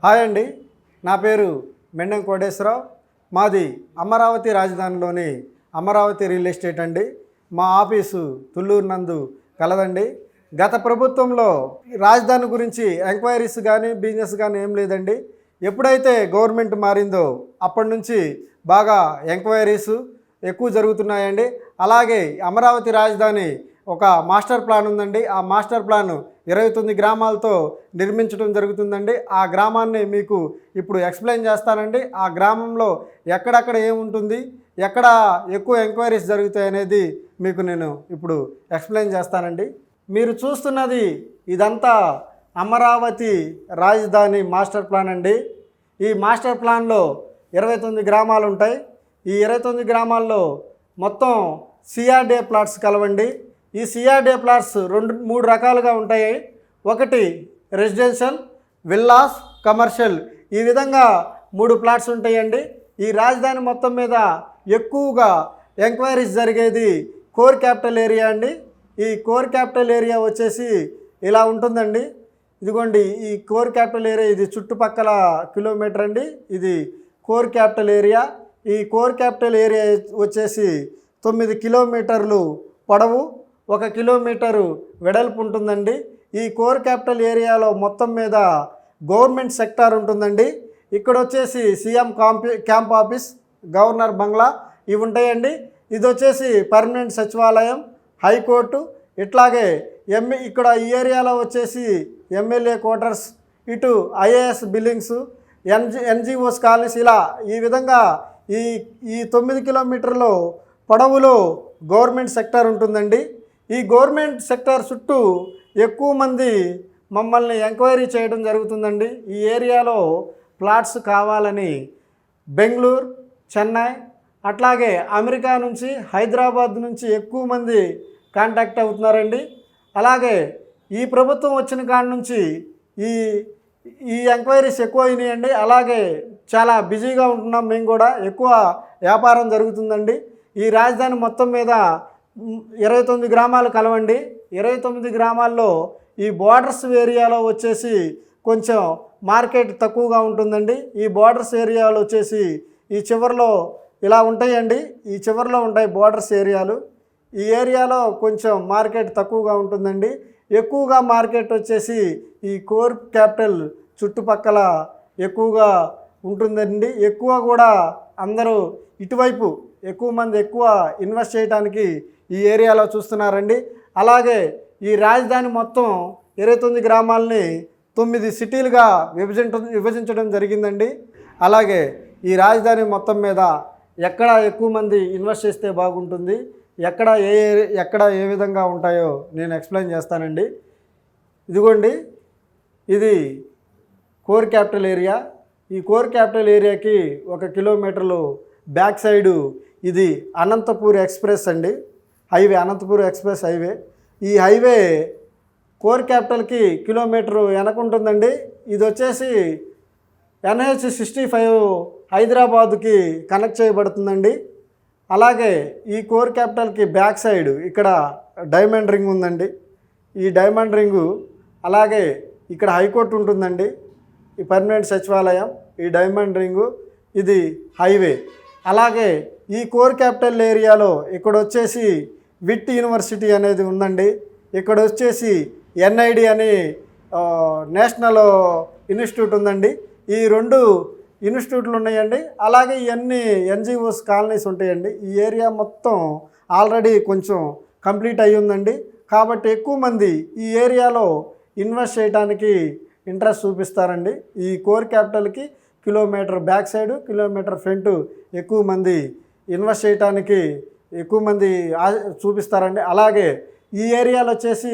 Hi అండి, నా పేరు మెండం కోటేశ్వరరావు. మాది అమరావతి రాజధానిలోని అమరావతి రియల్ ఎస్టేట్ అండి. మా ఆఫీసు తుళ్ళూరు నందు కలదండి. గత ప్రభుత్వంలో రాజధాని గురించి ఎంక్వైరీస్ కానీ బిజినెస్ కానీ ఏం లేదండి. ఎప్పుడైతే గవర్నమెంట్ మారిందో అప్పటి నుంచి బాగా ఎంక్వైరీస్ ఎక్కువ జరుగుతున్నాయండి. అలాగే అమరావతి రాజధాని ఒక మాస్టర్ ప్లాన్ ఉందండి. ఆ మాస్టర్ ప్లాన్ 29 గ్రామాలతో నిర్మించడం జరుగుతుందండి. ఆ గ్రామాన్ని మీకు ఇప్పుడు ఎక్స్ప్లెయిన్ చేస్తానండి. ఆ గ్రామంలో ఎక్కడెక్కడ ఏముంటుంది, ఎక్కడ ఎక్కువ ఎంక్వైరీస్ జరుగుతాయి అనేది మీకు నేను ఇప్పుడు ఎక్స్ప్లెయిన్ చేస్తానండి. మీరు చూస్తున్నది ఇదంతా అమరావతి రాజధాని మాస్టర్ ప్లాన్ అండి. ఈ మాస్టర్ ప్లాన్లో 29 గ్రామాలు ఉంటాయి. ఈ 29 గ్రామాల్లో మొత్తం సిఆర్డే ప్లాట్స్ కలవండి. ఈ సిఆర్డే ప్లాట్స్ 2-3 రకాలుగా ఉంటాయి. ఒకటి రెసిడెన్షియల్, విల్లాస్, కమర్షియల్, ఈ విధంగా 3 ప్లాట్స్ ఉంటాయండి. ఈ రాజధాని మొత్తం మీద ఎక్కువగా ఎంక్వైరీస్ జరిగేది కోర్ క్యాపిటల్ ఏరియా అండి. ఈ కోర్ క్యాపిటల్ ఏరియా వచ్చేసి ఇలా ఉంటుందండి. ఇదిగోండి, ఈ కోర్ క్యాపిటల్ ఏరియా ఇది చుట్టుపక్కల కిలోమీటర్ అండి. ఇది కోర్ క్యాపిటల్ ఏరియా. ఈ కోర్ క్యాపిటల్ ఏరియా వచ్చేసి 9 కిలోమీటర్లు పొడవు, 1 కిలోమీటరు వెడల్పు ఉంటుందండి. ఈ కోర్ క్యాపిటల్ ఏరియాలో మొత్తం మీద గవర్నమెంట్ సెక్టార్ ఉంటుందండి. ఇక్కడ వచ్చేసి సీఎం క్యాంప్ ఆఫీస్, గవర్నర్ బంగ్లా ఇవి ఉంటాయండి. ఇది వచ్చేసి పర్మనెంట్ సచివాలయం, హైకోర్టు, ఇట్లాగే ఇక్కడ ఈ ఏరియాలో వచ్చేసి ఎమ్మెల్యే క్వార్టర్స్, ఇటు ఐఏఎస్ బిల్డింగ్స్, ఎన్జిఓస్ కాలనీస్, ఇలా ఈ విధంగా ఈ 9 కిలోమీటర్లు పొడవులో గవర్నమెంట్ సెక్టార్ ఉంటుందండి. ఈ గవర్నమెంట్ సెక్టార్ చుట్టూ ఎక్కువ మంది మమ్మల్ని ఎంక్వైరీ చేయడం జరుగుతుందండి. ఈ ఏరియాలో ప్లాట్స్ కావాలని బెంగళూరు, చెన్నై, అట్లాగే అమెరికా నుంచి, హైదరాబాద్ నుంచి ఎక్కువ మంది కాంటాక్ట్ అవుతున్నారండి. అలాగే ఈ ప్రభుత్వం వచ్చిన కాడి నుంచి ఈ ఎంక్వైరీస్ ఎక్కువ అయినాయండి. అలాగే చాలా బిజీగా ఉంటున్నాం మేము కూడా, ఎక్కువ వ్యాపారం జరుగుతుందండి. ఈ రాజధాని మొత్తం మీద 29 గ్రామాలు కలవండి. 29 గ్రామాల్లో ఈ బోర్డర్స్ ఏరియాలో వచ్చేసి కొంచెం మార్కెట్ తక్కువగా ఉంటుందండి. ఈ బోర్డర్స్ ఏరియాలో వచ్చేసి ఈ చివరిలో ఇలా ఉంటాయండి. ఈ చివరిలో ఉంటాయి బోర్డర్స్ ఏరియాలు. ఈ ఏరియాలో కొంచెం మార్కెట్ తక్కువగా ఉంటుందండి. ఎక్కువగా మార్కెట్ వచ్చేసి ఈ కోర్ క్యాపిటల్ చుట్టుపక్కల ఎక్కువగా ఉంటుందండి. ఎక్కువ కూడా అందరూ ఇటువైపు ఎక్కువ మంది ఎక్కువ ఇన్వెస్ట్ చేయడానికి ఈ ఏరియాలో చూస్తున్నారండి. అలాగే ఈ రాజధాని మొత్తం 29 గ్రామాలని 9 సిటీలుగా విభజించడం జరిగిందండి. అలాగే ఈ రాజధాని మొత్తం మీద ఎక్కడ ఎక్కువ మంది ఇన్వెస్ట్ చేస్తే బాగుంటుంది, ఎక్కడ ఏ విధంగా ఉంటాయో నేను ఎక్స్ప్లెయిన్ చేస్తానండి. ఇదిగోండి, ఇది కోర్ క్యాపిటల్ ఏరియా. ఈ కోర్ క్యాపిటల్ ఏరియాకి 1 కిలోమీటర్లు బ్యాక్ సైడు ఇది అనంతపూర్ ఎక్స్ప్రెస్ అండి, హైవే, అనంతపూర్ ఎక్స్ప్రెస్ హైవే. ఈ హైవే కోర్ క్యాపిటల్కి కిలోమీటరు వెనకుంటుందండి. ఇది వచ్చేసి NH-65 హైదరాబాదుకి కనెక్ట్ చేయబడుతుందండి. అలాగే ఈ కోర్ క్యాపిటల్కి బ్యాక్ సైడ్ ఇక్కడ డైమండ్ రింగ్ ఉందండి. ఈ డైమండ్ రింగు, అలాగే ఇక్కడ హైకోర్టు ఉంటుందండి, ఈ పర్మనెంట్ సచివాలయం, ఈ డైమండ్ రింగు, ఇది హైవే. అలాగే ఈ కోర్ క్యాపిటల్ ఏరియాలో ఇక్కడ వచ్చేసి విట్ యూనివర్సిటీ అనేది ఉందండి. ఇక్కడ వచ్చేసి NID అని నేషనల్ ఇన్స్టిట్యూట్ ఉందండి. ఈ 2 ఇన్స్టిట్యూట్లు ఉన్నాయండి. అలాగే ఇవన్నీ NGOస్ కాలనీస్ ఉంటాయండి. ఈ ఏరియా మొత్తం ఆల్రెడీ కొంచెం కంప్లీట్ అయ్యి ఉందండి. కాబట్టి ఎక్కువ మంది ఈ ఏరియాలో ఇన్వెస్ట్ చేయడానికి ఇంట్రెస్ట్ చూపిస్తారండి. ఈ కోర్ క్యాపిటల్కి kilometre back side, kilometre front ఎక్కువ మంది ఇన్వెస్ట్ చేయడానికి ఎక్కువ మంది చూపిస్తారండి. అలాగే ఈ ఏరియాలో వచ్చేసి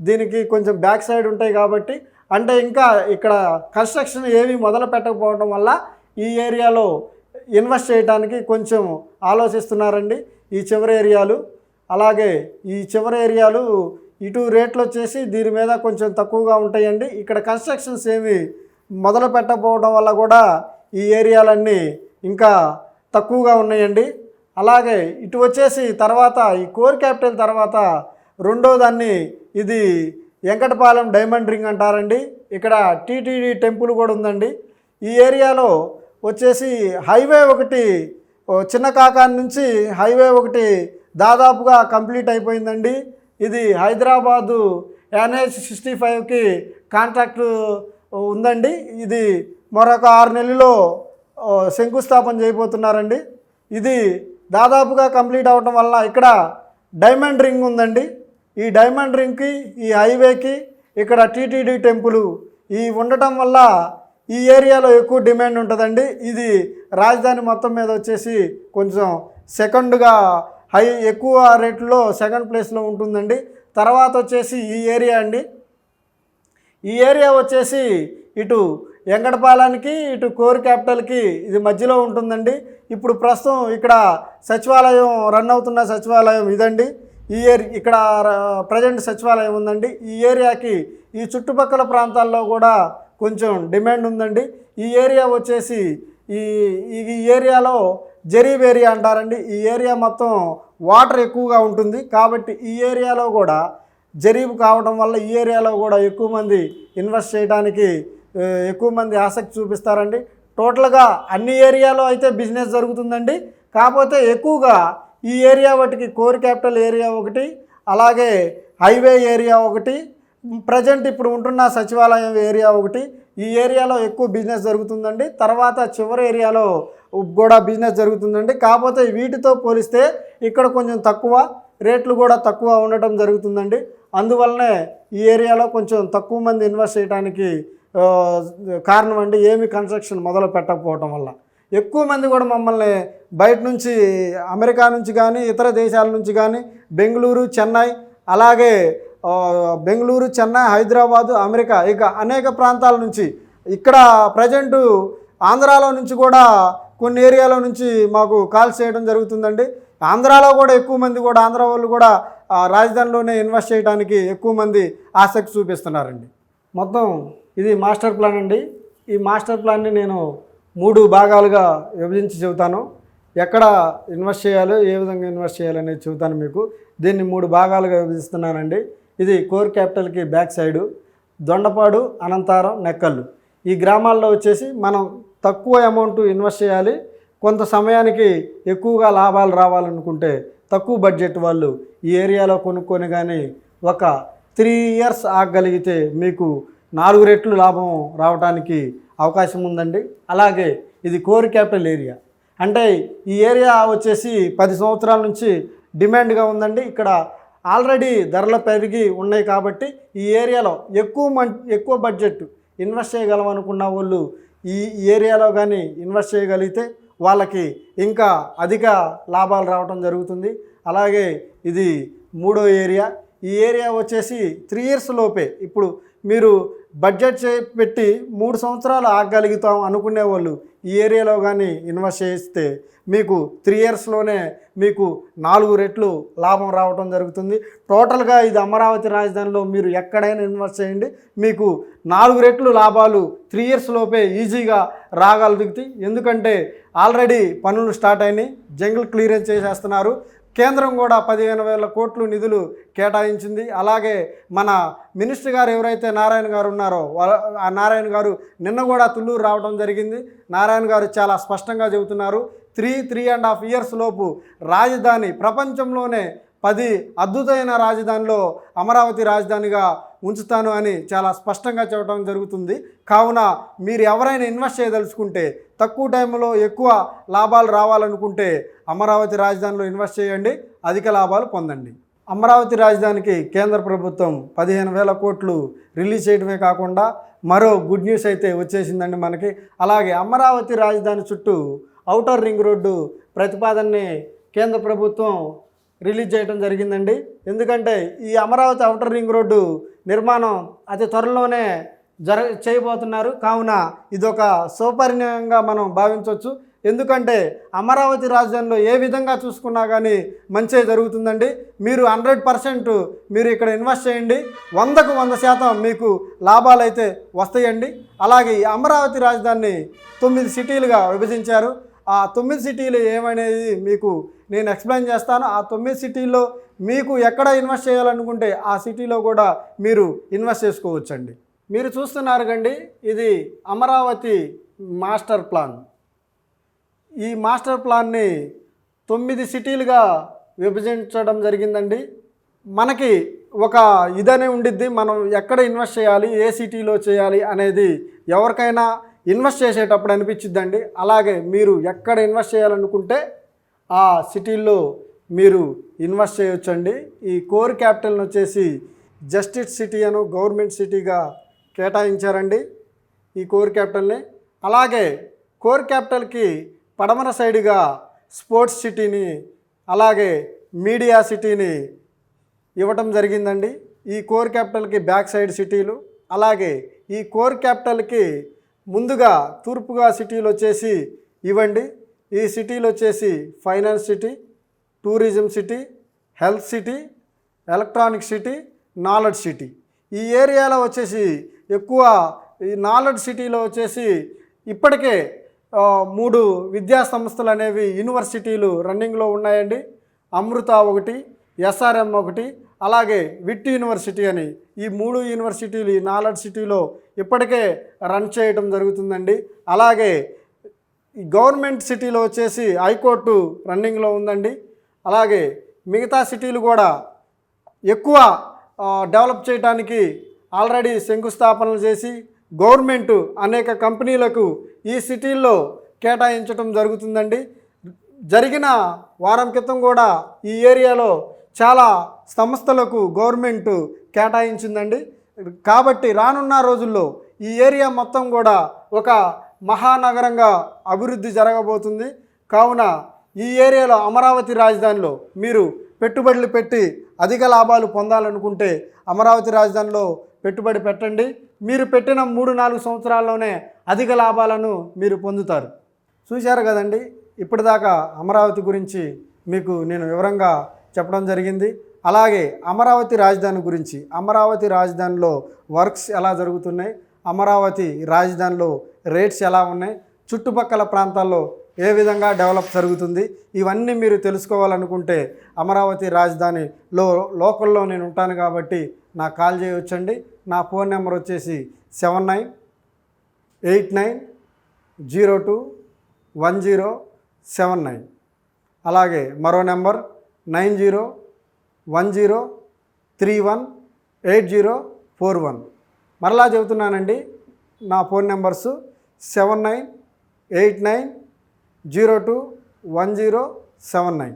దీనికి కొంచెం బ్యాక్ సైడ్ ఉంటాయి కాబట్టి, అంటే ఇంకా ఇక్కడ కన్స్ట్రక్షన్ ఏవి మొదలు పెట్టకపోవడం వల్ల ఈ ఏరియాలో ఇన్వెస్ట్ చేయడానికి కొంచెం ఆలోచిస్తున్నారండి ఈ చివరి ఏరియాలు. అలాగే ఈ చివరి ఏరియాలు ఇటు రేట్లు వచ్చేసి దీని మీద కొంచెం తక్కువగా ఉంటాయండి. ఇక్కడ కన్స్ట్రక్షన్స్ ఏమి మొదలు పెట్టకపోవడం వల్ల కూడా ఈ ఏరియాలన్నీ ఇంకా తక్కువగా ఉన్నాయండి. అలాగే ఇటు వచ్చేసి తర్వాత ఈ కోర్ క్యాపిటల్ తర్వాత రెండో దాన్ని ఇది వెంకటపాలెం డైమండ్ రింగ్ అంటారండి. ఇక్కడ టీటీడీ టెంపుల్ కూడా ఉందండి. ఈ ఏరియాలో వచ్చేసి హైవే ఒకటి చిన్న కాకాని నుంచి హైవే ఒకటి దాదాపుగా కంప్లీట్ అయిపోయిందండి. ఇది హైదరాబాదు NH-65కి కాంట్రాక్ట్ ఉందండి. ఇది మరొక 6 నెలల్లో శంకుస్థాపన చేయబోతున్నారండి. ఇది దాదాపుగా కంప్లీట్ అవటం వల్ల ఇక్కడ డైమండ్ రింగ్ ఉందండి. ఈ డైమండ్ రింగ్కి ఈ హైవేకి ఇక్కడ టీటీడీ టెంపుల్ ఈ ఉండటం వల్ల ఈ ఏరియాలో ఎక్కువ డిమాండ్ ఉంటుందండి. ఇది రాజధాని మొత్తం మీద వచ్చేసి కొంచెం సెకండ్గా ఎక్కువ రేట్లో సెకండ్ ప్లేస్లో ఉంటుందండి. తర్వాత వచ్చేసి ఈ ఏరియా అండి. ఈ ఏరియా వచ్చేసి ఇటు వెంకటపాలెంకి ఇటు కోర్ క్యాపిటల్కి ఇది మధ్యలో ఉంటుందండి. ఇప్పుడు ప్రస్తుతం ఇక్కడ సచివాలయం రన్ అవుతున్న సచివాలయం ఇదండి. ఇక్కడ ప్రజెంట్ సచివాలయం ఉందండి. ఈ ఏరియాకి ఈ చుట్టుపక్కల ప్రాంతాల్లో కూడా కొంచెం డిమాండ్ ఉందండి. ఈ ఏరియా వచ్చేసి ఈ ఏరియాలో జరీబ్ ఏరియా అంటారండి. ఈ ఏరియా మొత్తం వాటర్ ఎక్కువగా ఉంటుంది కాబట్టి ఈ ఏరియాలో కూడా జరీబ్ కావడం వల్ల ఈ ఏరియాలో కూడా ఎక్కువ మంది ఇన్వెస్ట్ చేయడానికి ఎక్కువ మంది ఆసక్తి చూపిస్తారండి. టోటల్గా అన్ని ఏరియాలో అయితే బిజినెస్ జరుగుతుందండి. కాకపోతే ఎక్కువగా ఈ ఏరియా వాటికి కోర్ క్యాపిటల్ ఏరియా ఒకటి, అలాగే హైవే ఏరియా ఒకటి, ప్రజెంట్ ఇప్పుడు ఉంటున్న సచివాలయం ఏరియా ఒకటి, ఈ ఏరియాలో ఎక్కువ బిజినెస్ జరుగుతుందండి. తర్వాత చివరి ఏరియాలో కూడా బిజినెస్ జరుగుతుందండి. కాకపోతే వీటితో పోలిస్తే ఇక్కడ కొంచెం తక్కువ రేట్లు కూడా తక్కువ ఉండటం జరుగుతుందండి. అందువల్లనే ఈ ఏరియాలో కొంచెం తక్కువ మంది ఇన్వెస్ట్ చేయడానికి కారణం అండి. ఏమి కన్స్ట్రక్షన్ మొదలు పెట్టకపోవటం వల్ల ఎక్కువ మంది కూడా మమ్మల్ని బయట నుంచి అమెరికా నుంచి కానీ ఇతర దేశాల నుంచి కానీ బెంగళూరు, చెన్నై, అలాగే బెంగళూరు, చెన్నై, హైదరాబాదు, అమెరికా ఇక అనేక ప్రాంతాల నుంచి ఇక్కడ ప్రజెంటు ఆంధ్రాలో నుంచి కూడా కొన్ని ఏరియాలో నుంచి మాకు కాల్స్ చేయడం జరుగుతుందండి. ఆంధ్రాలో కూడా ఎక్కువ మంది కూడా ఆంధ్ర వాళ్ళు కూడా రాజధానిలోనే ఇన్వెస్ట్ చేయడానికి ఎక్కువ మంది ఆసక్తి చూపిస్తున్నారండి. మొత్తం ఇది మాస్టర్ ప్లాన్ అండి. ఈ మాస్టర్ ప్లాన్ని నేను 3 భాగాలుగా విభజించి చెబుతాను. ఎక్కడ ఇన్వెస్ట్ చేయాలో, ఏ విధంగా ఇన్వెస్ట్ చేయాలనేది చెబుతాను మీకు. దీన్ని 3 భాగాలుగా విభజిస్తున్నానండి. ఇది కోర్ క్యాపిటల్కి బ్యాక్ సైడు దొండపాడు, అనంతారం, నెక్కల్లు ఈ గ్రామాల్లో వచ్చేసి మనం తక్కువ అమౌంట్ ఇన్వెస్ట్ చేయాలి. కొంత సమయానికి ఎక్కువగా లాభాలు రావాలనుకుంటే తక్కువ బడ్జెట్ వాళ్ళు ఈ ఏరియాలో కొనుక్కొని కానీ ఒక 3 ఇయర్స్ ఆగగలిగితే మీకు 4 రెట్లు లాభం రావడానికి అవకాశం ఉందండి. అలాగే ఇది కోర్ క్యాపిటల్ ఏరియా అంటే ఈ ఏరియా వచ్చేసి 10 సంవత్సరాల నుంచి డిమాండ్గా ఉందండి. ఇక్కడ ఆల్రెడీ ధరలు పెరిగి ఉన్నాయి కాబట్టి ఈ ఏరియాలో ఎక్కువ బడ్జెట్ ఇన్వెస్ట్ చేయగలం అనుకున్న వాళ్ళు ఈ ఏరియాలో కానీ ఇన్వెస్ట్ చేయగలిగితే వాళ్ళకి ఇంకా అధిక లాభాలు రావడం జరుగుతుంది. అలాగే ఇది 3వ ఏరియా. ఈ ఏరియా వచ్చేసి 3 ఇయర్స్ లోపే ఇప్పుడు మీరు బడ్జెట్ పెట్టి 3 సంవత్సరాలు ఆగగలుగుతాం అనుకునే వాళ్ళు ఈ ఏరియాలో కానీ ఇన్వెస్ట్ చేస్తే మీకు 3 ఇయర్స్లోనే మీకు 4 రెట్లు లాభం రావడం జరుగుతుంది. టోటల్గా ఇది అమరావతి రాజధానిలో మీరు ఎక్కడైనా ఇన్వెస్ట్ చేయండి, మీకు 4 రెట్లు లాభాలు 3 ఇయర్స్ లోపే ఈజీగా రాగలుగుతాయి. ఎందుకంటే ఆల్రెడీ పనులు స్టార్ట్ అయినాయి, జంగిల్ క్లియరెన్స్ చేసేస్తున్నారు. కేంద్రం కూడా 15,000 కోట్లు నిధులు కేటాయించింది. అలాగే మన మినిస్టర్ గారు ఎవరైతే నారాయణ గారు ఉన్నారో ఆ నారాయణ గారు నిన్న కూడా తుళ్ళూరు రావడం జరిగింది. నారాయణ గారు చాలా స్పష్టంగా చెబుతున్నారు 3.5 ఇయర్స్ లోపు రాజధాని ప్రపంచంలోనే 10 అద్భుతమైన రాజధానిలో అమరావతి రాజధానిగా ఉంచుతాను అని చాలా స్పష్టంగా చెప్పడం జరుగుతుంది. కావున మీరు ఎవరైనా ఇన్వెస్ట్ చేయదలుచుకుంటే తక్కువ టైంలో ఎక్కువ లాభాలు రావాలనుకుంటే అమరావతి రాజధానిలో ఇన్వెస్ట్ చేయండి, అధిక లాభాలు పొందండి. అమరావతి రాజధానికి కేంద్ర ప్రభుత్వం 15,000 కోట్లు రిలీజ్ చేయడమే కాకుండా మరో గుడ్ న్యూస్ అయితే వచ్చేసిందండి మనకి. అలాగే అమరావతి రాజధాని చుట్టూ ఔటర్ రింగ్ రోడ్డు ప్రతిపాదనని కేంద్ర ప్రభుత్వం రిలీజ్ చేయడం జరిగిందండి. ఎందుకంటే ఈ అమరావతి ఔటర్ రింగ్ రోడ్డు నిర్మాణం అతి త్వరలోనే చేయబోతున్నారు. కావున ఇదొక సౌపర్యంగా మనం భావించవచ్చు. ఎందుకంటే అమరావతి రాజధానిలో ఏ విధంగా చూసుకున్నా కానీ మంచి జరుగుతుందండి. మీరు 100% మీరు ఇక్కడ ఇన్వెస్ట్ చేయండి, 100కు 100% మీకు లాభాలు అయితే వస్తాయండి. అలాగే ఈ అమరావతి రాజధానిని 9 సిటీలుగా విభజించారు. ఆ 9 సిటీలు ఏమనేది మీకు నేను ఎక్స్ప్లెయిన్ చేస్తాను. ఆ 9 సిటీల్లో మీకు ఎక్కడ ఇన్వెస్ట్ చేయాలనుకుంటే ఆ సిటీలో కూడా మీరు ఇన్వెస్ట్ చేసుకోవచ్చండి. మీరు చూస్తున్నారు కండి, ఇది అమరావతి మాస్టర్ ప్లాన్. ఈ మాస్టర్ ప్లాన్ని 9 సిటీలుగా విభజించడం జరిగిందండి. మనకి ఒక ఇదనే ఉండిద్ది, మనం ఎక్కడ ఇన్వెస్ట్ చేయాలి, ఏ సిటీలో చేయాలి అనేది ఎవరికైనా ఇన్వెస్ట్ చేసేటప్పుడు అనిపించిద్దండి. అలాగే మీరు ఎక్కడ ఇన్వెస్ట్ చేయాలనుకుంటే ఆ సిటీల్లో మీరు ఇన్వెస్ట్ చేయొచ్చండి. ఈ కోర్ క్యాపిటల్ని వచ్చేసి జస్టిస్ సిటీ అను గవర్నమెంట్ సిటీగా కేటాయించారండి ఈ కోర్ క్యాపిటల్ని. అలాగే కోర్ క్యాపిటల్కి పడమర సైడ్గా స్పోర్ట్స్ సిటీని, అలాగే మీడియా సిటీని ఇవ్వటం జరిగిందండి. ఈ కోర్ క్యాపిటల్కి బ్యాక్ సైడ్ సిటీలు. అలాగే ఈ కోర్ క్యాపిటల్కి ముందుగా తూర్పుగా సిటీలు వచ్చేసి ఇవ్వండి. ఈ సిటీలు వచ్చేసి finance city, tourism city, health city, electronic city, knowledge city. ఈ ఏరియాలో వచ్చేసి ఎక్కువ ఈ నాలెడ్జ్ సిటీలో వచ్చేసి ఇప్పటికే 3 విద్యా సంస్థలు అనేవి యూనివర్సిటీలు రన్నింగ్లో ఉన్నాయండి. అమృత ఒకటి, ఎస్ఆర్ఎం ఒకటి, అలాగే విట్ యూనివర్సిటీ అని ఈ 3 యూనివర్సిటీలు ఈ నాలెడ్జ్ సిటీలో ఇప్పటికే రన్ చేయడం జరుగుతుందండి. అలాగే ఈ గవర్నమెంట్ సిటీలో వచ్చేసి హైకోర్టు రన్నింగ్లో ఉందండి. అలాగే మిగతా సిటీలు కూడా ఎక్కువ డెవలప్ చేయడానికి ఆల్రెడీ శంకుస్థాపనలు చేసి గవర్నమెంట్ అనేక కంపెనీలకు ఈ సిటీల్లో కేటాయించడం జరుగుతుందండి. జరిగిన వారం క్రితం కూడా ఈ ఏరియాలో చాలా సంస్థలకు గవర్నమెంట్ కేటాయించిందండి. కాబట్టి రానున్న రోజుల్లో ఈ ఏరియా మొత్తం కూడా ఒక మహానగరంగా అభివృద్ధి జరగబోతుంది. కావున ఈ ఏరియాలో అమరావతి రాజధానిలో మీరు పెట్టుబడులు పెట్టి అధిక లాభాలు పొందాలనుకుంటే అమరావతి రాజధానిలో పెట్టుబడి పెట్టండి. మీరు పెట్టిన 3-4 సంవత్సరాల్లోనే అధిక లాభాలను మీరు పొందుతారు. చూశారు కదండి, ఇప్పటిదాకా అమరావతి గురించి మీకు నేను వివరంగా చెప్పడం జరిగింది. అలాగే అమరావతి రాజధాని గురించి, అమరావతి రాజధానిలో వర్క్స్ ఎలా జరుగుతున్నాయి, అమరావతి రాజధానిలో రేట్స్ ఎలా ఉన్నాయి, చుట్టుపక్కల ప్రాంతాల్లో ఏ విధంగా డెవలప్ జరుగుతుంది, ఇవన్నీ మీరు తెలుసుకోవాలనుకుంటే అమరావతి రాజధానిలో లోకల్లో నేను ఉంటాను కాబట్టి నాకు కాల్ చేయవచ్చండి. నా ఫోన్ నెంబర్ వచ్చేసి 7989021079. అలాగే మరో నెంబర్ 9010318041. మరలా చెబుతున్నానండి, నా ఫోన్ నెంబర్సు 7989021079.